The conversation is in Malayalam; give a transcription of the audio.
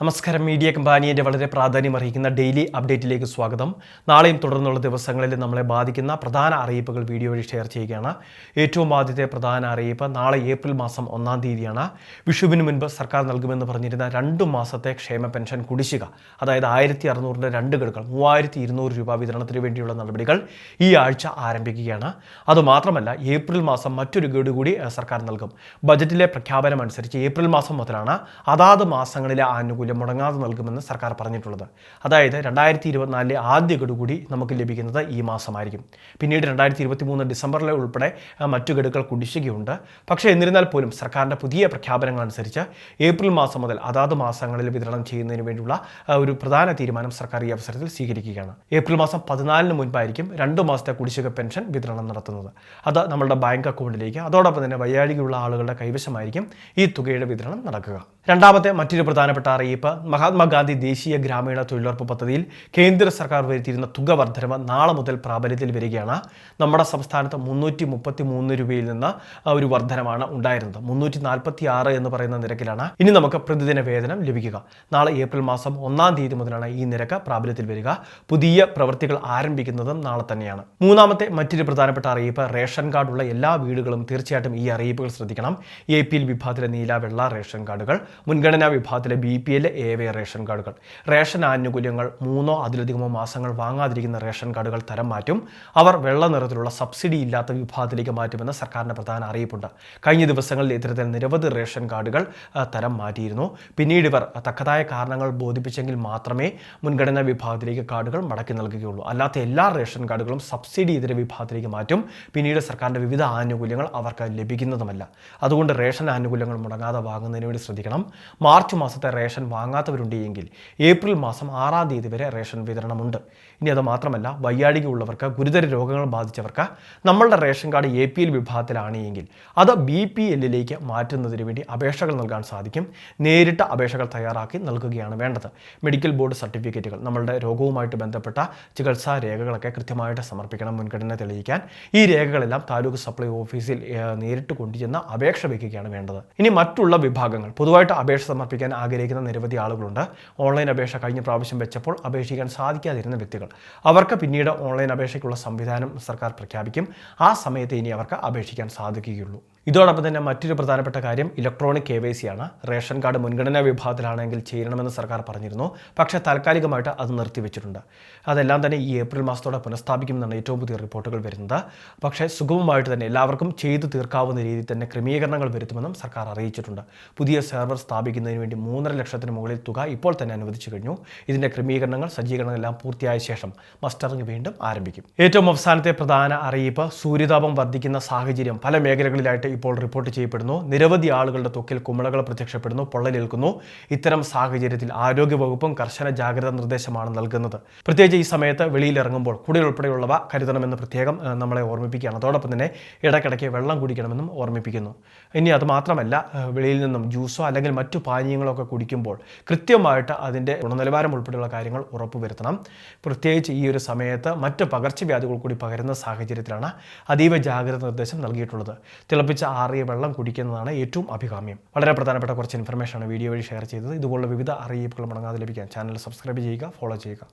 നമസ്കാരം. മീഡിയ കമ്പാനിയുടെ വളരെ പ്രാധാന്യമർഹിക്കുന്ന ഡെയിലി അപ്ഡേറ്റിലേക്ക് സ്വാഗതം. നാളെയും തുടർന്നുള്ള ദിവസങ്ങളിൽ നമ്മളെ ബാധിക്കുന്ന പ്രധാന അറിയിപ്പുകൾ വീഡിയോ വഴി ഷെയർ ചെയ്യുകയാണ്. ഏറ്റവും ആദ്യത്തെ പ്രധാന അറിയിപ്പ് നാളെ ഏപ്രിൽ മാസം 1-ാം തീയതിയാണ്. വിഷുവിന് മുൻപ് സർക്കാർ നൽകുമെന്ന് പറഞ്ഞിരുന്ന 2 മാസത്തെ ക്ഷേമ പെൻഷൻ കുടിശ്ശിക, അതായത് 1600-ന്റെ 2 ഗഡുക്കൾ 3200 രൂപ വിതരണത്തിന് വേണ്ടിയുള്ള നടപടികൾ ഈ ആഴ്ച ആരംഭിക്കുകയാണ്. അതുമാത്രമല്ല, ഏപ്രിൽ മാസം മറ്റൊരു ഗഡു കൂടി സർക്കാർ നൽകും. ബജറ്റിലെ പ്രഖ്യാപനം അനുസരിച്ച് ഏപ്രിൽ മാസം മുതലാണ് അതാത് മാസങ്ങളിലെ ആനുകൂല്യം മുടങ്ങാതെ നൽകുമെന്ന് സർക്കാർ പറഞ്ഞിട്ടുള്ളത്. അതായത് 2024 ആദ്യ ഗഡു കൂടി നമുക്ക് ലഭിക്കുന്നത് ഈ മാസമായിരിക്കും. പിന്നീട് 2023 ഡിസംബറിലെ ഉൾപ്പെടെ മറ്റു ഗഡുക്കൾ കുടിശ്ശികയുണ്ട്. പക്ഷേ എന്നിരുന്നാൽ പോലും സർക്കാരിൻ്റെ പുതിയ പ്രഖ്യാപനങ്ങൾ അനുസരിച്ച് ഏപ്രിൽ മാസം മുതൽ അതാത് മാസങ്ങളിൽ വിതരണം ചെയ്യുന്നതിന് വേണ്ടിയുള്ള ഒരു പ്രധാന തീരുമാനം സർക്കാർ ഈ അവസരത്തിൽ സ്വീകരിക്കുകയാണ്. ഏപ്രിൽ മാസം 14-ന് മുൻപായിരിക്കും 2 മാസത്തെ കുടിശ്ശിക പെൻഷൻ വിതരണം നടത്തുന്നത്. അത് നമ്മളുടെ ബാങ്ക് അക്കൗണ്ടിലേക്ക്, അതോടൊപ്പം തന്നെ വയ്യാഴികയുള്ള ആളുകളുടെ കൈവശമായിരിക്കും ഈ തുകയുടെ വിതരണം നടക്കുക. രണ്ടാമത്തെ മറ്റൊരു പ്രധാനപ്പെട്ട അറിയിപ്പ്, മഹാത്മാഗാന്ധി ദേശീയ ഗ്രാമീണ തൊഴിലുറപ്പ് പദ്ധതിയിൽ കേന്ദ്ര സർക്കാർ വരുത്തിയിരുന്ന തുക വർധനവ് നാളെ മുതൽ പ്രാബല്യത്തിൽ വരികയാണ്. നമ്മുടെ സംസ്ഥാനത്ത് 333 രൂപയിൽ നിന്ന് ഒരു വർധനമാണ് ഉണ്ടായിരുന്നത്. 346 എന്ന് പറയുന്ന നിരക്കിലാണ് ഇനി നമുക്ക് പ്രതിദിന വേതനം ലഭിക്കുക. നാളെ ഏപ്രിൽ മാസം 1-ാം തീയതി മുതലാണ് ഈ നിരക്ക് പ്രാബല്യത്തിൽ വരിക. പുതിയ പ്രവൃത്തികൾ ആരംഭിക്കുന്നതും നാളെ തന്നെയാണ്. മൂന്നാമത്തെ മറ്റൊരു പ്രധാനപ്പെട്ട അറിയിപ്പ്, റേഷൻ കാർഡുള്ള എല്ലാ വീടുകളും തീർച്ചയായിട്ടും ഈ അറിയിപ്പുകൾ ശ്രദ്ധിക്കണം. APL വിഭാഗത്തിലെ നീല വെള്ള റേഷൻ കാർഡുകൾ, മുൻഗണനാ വിഭാഗത്തിലെ BPL AV റേഷൻ കാർഡുകൾ, റേഷൻ ആനുകൂല്യങ്ങൾ 3-ഓ അതിലധികമോ മാസങ്ങൾ വാങ്ങാതിരിക്കുന്ന റേഷൻ കാർഡുകൾ തരം മാറ്റും. അവർ വെള്ള നിറത്തിലുള്ള സബ്സിഡി ഇല്ലാത്ത വിഭാഗത്തിലേക്ക് മാറ്റുമെന്ന് സർക്കാരിൻ്റെ പ്രധാന അറിയിപ്പുണ്ട്. കഴിഞ്ഞ ദിവസങ്ങളിൽ ഇത്തരത്തിൽ നിരവധി റേഷൻ കാർഡുകൾ തരം മാറ്റിയിരുന്നു. പിന്നീട് ഇവർ തക്കതായ കാരണങ്ങൾ ബോധിപ്പിച്ചെങ്കിൽ മാത്രമേ മുൻഗണനാ വിഭാഗത്തിലേക്ക് കാർഡുകൾ മടക്കി നൽകുകയുള്ളൂ. അല്ലാത്ത എല്ലാ റേഷൻ കാർഡുകളും സബ്സിഡി ഇതര വിഭാഗത്തിലേക്ക് മാറ്റും. പിന്നീട് സർക്കാരിൻ്റെ വിവിധ ആനുകൂല്യങ്ങൾ അവർക്ക് ലഭിക്കുന്നതുമല്ല. അതുകൊണ്ട് റേഷൻ ആനുകൂല്യങ്ങൾ മുടങ്ങാതെ വാങ്ങുന്നതിന് വേണ്ടി ശ്രദ്ധിക്കണം. മാർച്ച് മാസത്തെ റേഷൻ വാങ്ങാത്തവരുണ്ട് എങ്കിൽ ഏപ്രിൽ മാസം 6-ാം തീയതി വരെ റേഷൻ വിതരണമുണ്ട്. ഇനി അത് മാത്രമല്ല, വയ്യാഴിക ഉള്ളവർക്ക്, ഗുരുതര രോഗങ്ങൾ ബാധിച്ചവർക്ക് നമ്മളുടെ റേഷൻ കാർഡ് APL വിഭാഗത്തിലാണ് എങ്കിൽ അത് BPLലേക്ക് മാറ്റുന്നതിന് വേണ്ടി അപേക്ഷകൾ നൽകാൻ സാധിക്കും. നേരിട്ട് അപേക്ഷകൾ തയ്യാറാക്കി നൽകുകയാണ് വേണ്ടത്. മെഡിക്കൽ ബോർഡ് സർട്ടിഫിക്കറ്റുകൾ, നമ്മളുടെ രോഗവുമായിട്ട് ബന്ധപ്പെട്ട ചികിത്സാ രേഖകളൊക്കെ കൃത്യമായിട്ട് സമർപ്പിക്കണം മുൻഗണന തെളിയിക്കാൻ. ഈ രേഖകളെല്ലാം താലൂക്ക് സപ്ലൈ ഓഫീസിൽ നേരിട്ട് കൊണ്ടുചെന്ന് അപേക്ഷ വയ്ക്കുകയാണ് വേണ്ടത്. ഇനി മറ്റുള്ള വിഭാഗങ്ങൾ, പൊതുവായിട്ട് അപേക്ഷ സമർപ്പിക്കാൻ ആഗ്രഹിക്കുന്ന നിരവധി ആളുകളുണ്ട്. ഓൺലൈൻ അപേക്ഷ കഴിഞ്ഞ പ്രാവശ്യം വെച്ചപ്പോൾ അപേക്ഷിക്കാൻ സാധിക്കാതിരുന്ന വ്യക്തികൾ, അവർക്ക് പിന്നീട് ഓൺലൈൻ അപേക്ഷയ്ക്കുള്ള സംവിധാനം സർക്കാർ പ്രഖ്യാപിക്കും. ആ സമയത്ത് ഇനി അവർക്ക് അപേക്ഷിക്കാൻ സാധിക്കുകയുള്ളൂ. ഇതോടൊപ്പം തന്നെ മറ്റൊരു പ്രധാനപ്പെട്ട കാര്യം ഇലക്ട്രോണിക് KYC ആണ്. റേഷൻ കാർഡ് മുൻഗണനാ വിഭാഗത്തിലാണെങ്കിൽ ചെയ്യണമെന്ന് സർക്കാർ പറഞ്ഞിരുന്നു. പക്ഷേ താൽക്കാലികമായിട്ട് അത് നിർത്തിവെച്ചിട്ടുണ്ട്. അതെല്ലാം തന്നെ ഈ ഏപ്രിൽ മാസത്തോടെ പുനഃസ്ഥാപിക്കുമെന്നാണ് ഏറ്റവും പുതിയ റിപ്പോർട്ടുകൾ വരുന്നത്. പക്ഷേ സുഗമമായിട്ട് തന്നെ എല്ലാവർക്കും ചെയ്തു തീർക്കാവുന്ന രീതിയിൽ തന്നെ ക്രമീകരണങ്ങൾ വരുത്തുമെന്നും സർക്കാർ അറിയിച്ചിട്ടുണ്ട്. പുതിയ സെർവർ സ്ഥാപിക്കുന്നതിന് വേണ്ടി 3.5 ലക്ഷത്തിന് മുകളിൽ തുക ഇപ്പോൾ തന്നെ അനുവദിച്ചു കഴിഞ്ഞു. ഇതിൻ്റെ ക്രമീകരണങ്ങൾ, സജ്ജീകരണങ്ങളെല്ലാം പൂർത്തിയായ ശേഷം മസ്റ്ററിംഗ് വീണ്ടും ആരംഭിക്കും. ഏറ്റവും അവസാനത്തെ പ്രധാന അറിയിപ്പ്, സൂര്യതാപം വർദ്ധിക്കുന്ന സാഹചര്യം പല മേഖലകളിലായിട്ട് ഇപ്പോൾ റിപ്പോർട്ട് ചെയ്യപ്പെടുന്നു. നിരവധി ആളുകളുടെ ത്വക്കിൽ കുമിളകൾ പ്രത്യക്ഷപ്പെടുന്നു, പൊള്ളലേൽക്കുന്നു. ഇത്തരം സാഹചര്യത്തിൽ ആരോഗ്യവകുപ്പും കർശന ജാഗ്രതാ നിർദ്ദേശമാണ് നൽകുന്നത്. പ്രത്യേകിച്ച് ഈ സമയത്ത് വെളിയിലിറങ്ങുമ്പോൾ കുടി ഉൾപ്പെടെയുള്ളവ കരുതണമെന്ന് പ്രത്യേകം നമ്മളെ ഓർമ്മിപ്പിക്കുകയാണ്. അതോടൊപ്പം തന്നെ ഇടയ്ക്കിടയ്ക്ക് വെള്ളം കുടിക്കണമെന്നും ഓർമ്മിപ്പിക്കുന്നു. ഇനി അത് മാത്രമല്ല, വെളിയിൽ നിന്നും ജ്യൂസോ അല്ലെങ്കിൽ മറ്റു പാനീയങ്ങളോ ഒക്കെ കുടിക്കുമ്പോൾ കൃത്യമായിട്ട് അതിൻ്റെ ഗുണനിലവാരം ഉൾപ്പെടെയുള്ള കാര്യങ്ങൾ ഉറപ്പുവരുത്തണം. പ്രത്യേകിച്ച് ഈ ഒരു സമയത്ത് മറ്റ് പകർച്ചവ്യാധികൾ കൂടി പകരുന്ന സാഹചര്യത്തിലാണ് അതീവ ജാഗ്രത നിർദ്ദേശം നൽകിയിട്ടുള്ളത്. തിളപ്പിച്ച ആറിയ വെള്ളം കുടിക്കുന്നതാണ് ഏറ്റവും അഭികാമ്യം. വളരെ പ്രധാനപ്പെട്ട കുറച്ച് ഇൻഫർമേഷനാണ് വീഡിയോ വഴി ഷെയർ ചെയ്തത്. ഇതുപോലുള്ള വിവിധ അറിയിപ്പുകൾ മുടങ്ങാതെ ലഭിക്കാൻ ചാനൽ സബ്സ്ക്രൈബ് ചെയ്യുക, ഫോളോ ചെയ്യുക.